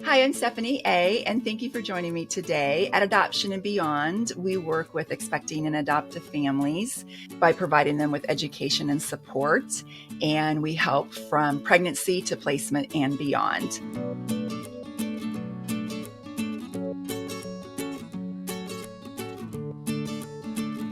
Hi, I'm Stephanie A., and thank you for joining me today. At Adoption and Beyond, we work with expecting and adoptive families by providing them with education and support, and we help from pregnancy to placement and beyond.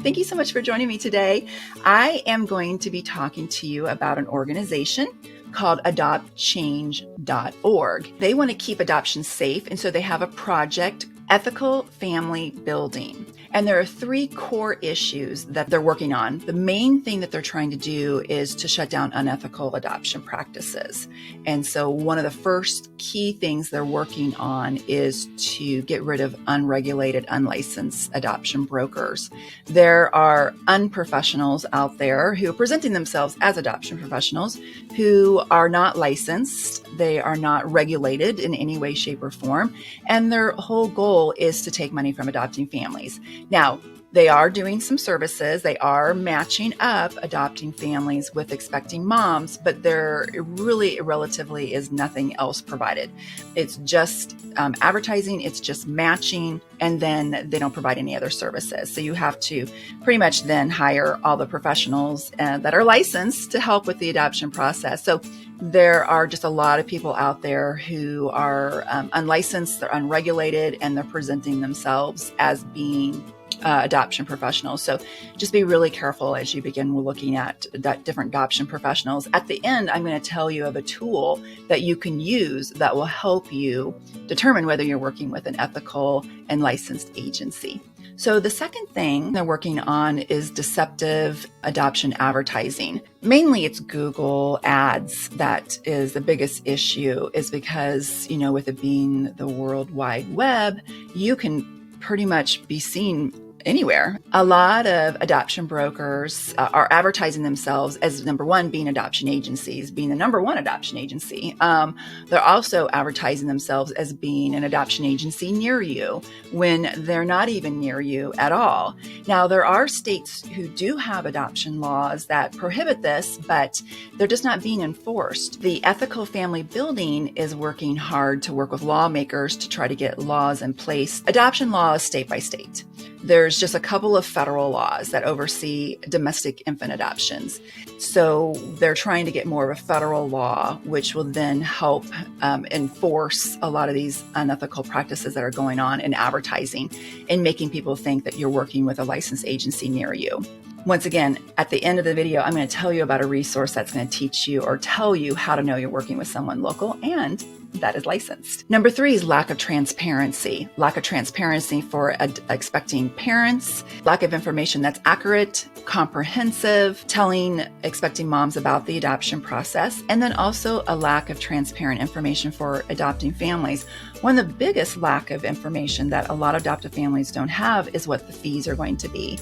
Thank you so much for joining me today. I am going to be talking to you about an organization called adoptchange.org. They want to keep adoption safe, and so they have a project, Ethical Family Building. And there are three core issues that they're working on. The main thing that they're trying to do is to shut down unethical adoption practices. And so one of the first key things they're working on is to get rid of unregulated, unlicensed adoption brokers. There are unprofessionals out there who are presenting themselves as adoption professionals who are not licensed. They are not regulated in any way, shape, or form. And their whole goal is to take money from adopting families. Now, they are doing some services. They are matching up adopting families with expecting moms, but there really relatively is nothing else provided. It's just advertising, it's just matching, and then they don't provide any other services. So you have to pretty much then hire all the professionals that are licensed to help with the adoption process. So there are just a lot of people out there who are unlicensed, they're unregulated, and they're presenting themselves as being adoption professionals. So just be really careful as you begin looking at different adoption professionals. At the end, I'm going to tell you of a tool that you can use that will help you determine whether you're working with an ethical and licensed agency. So the second thing they're working on is deceptive adoption advertising. Mainly it's Google ads that is the biggest issue, is because, with it being the World Wide Web, you can pretty much be seen anywhere. A lot of adoption brokers are advertising themselves as, number one, being adoption agencies, being the number one adoption agency. They're also advertising themselves as being an adoption agency near you when they're not even near you at all. Now, there are states who do have adoption laws that prohibit this, but they're just not being enforced. The Ethical Family Building is working hard to work with lawmakers to try to get laws in place. Adoption laws state by state. There's just a couple of federal laws that oversee domestic infant adoptions. So they're trying to get more of a federal law, which will then help enforce a lot of these unethical practices that are going on in advertising and making people think that you're working with a licensed agency near you. Once again, at the end of the video, I'm going to tell you about a resource that's going to teach you or tell you how to know you're working with someone local and that is licensed. Number 3 is lack of transparency. Lack of transparency for expecting parents, lack of information that's accurate, comprehensive, telling expecting moms about the adoption process, and then also a lack of transparent information for adopting families. One of the biggest lack of information that a lot of adoptive families don't have is what the fees are going to be.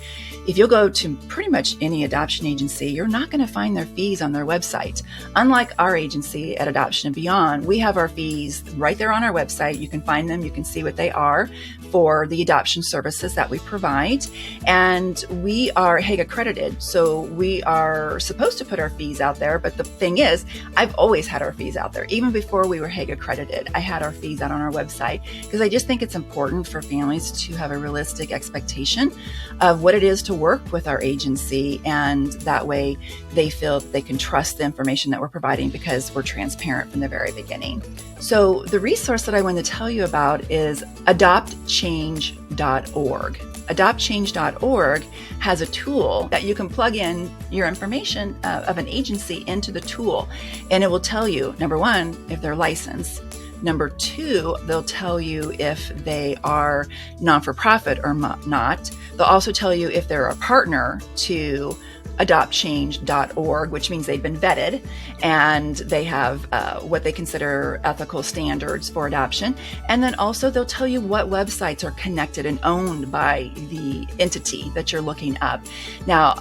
If you'll go to pretty much any adoption agency, you're not going to find their fees on their website. Unlike our agency at Adoption and Beyond, we have our fees right there on our website. You can find them, you can see what they are for the adoption services that we provide. And we are Hague accredited, so we are supposed to put our fees out there. But the thing is, I've always had our fees out there. Even before we were Hague accredited, I had our fees out on our website because I just think it's important for families to have a realistic expectation of what it is to work with our agency. And that way they feel that they can trust the information that we're providing because we're transparent from the very beginning. So the resource that I want to tell you about is adoptchange.org. Adoptchange.org has a tool that you can plug in your information of an agency into the tool, and it will tell you, number 1, if they're licensed. Number 2, they'll tell you if they are non-for-profit or not. They'll also tell you if they're a partner to adoptchange.org, which means they've been vetted and they have what they consider ethical standards for adoption. And then also they'll tell you what websites are connected and owned by the entity that you're looking up. Now,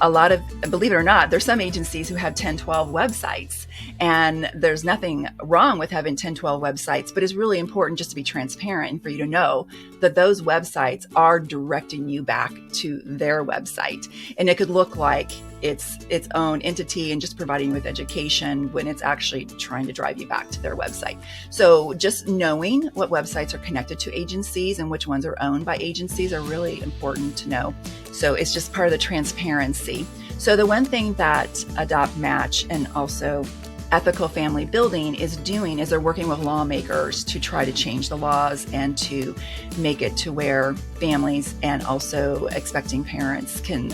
believe it or not, there's some agencies who have 10, 12 websites, and there's nothing wrong with having 10, 12 websites, but it's really important just to be transparent and for you to know that those websites are directing you back to their website. And it could look like its own entity and just providing you with education when it's actually trying to drive you back to their website. So just knowing what websites are connected to agencies and which ones are owned by agencies are really important to know. So it's just part of the transparency. So the one thing that Adopt Match and also Ethical Family Building is doing is they're working with lawmakers to try to change the laws and to make it to where families and also expecting parents can,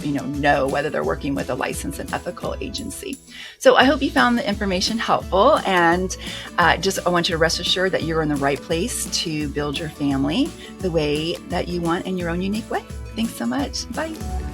know whether they're working with a licensed and ethical agency. So I hope you found the information helpful, and I want you to rest assured that you're in the right place to build your family the way that you want in your own unique way. Thanks so much. Bye.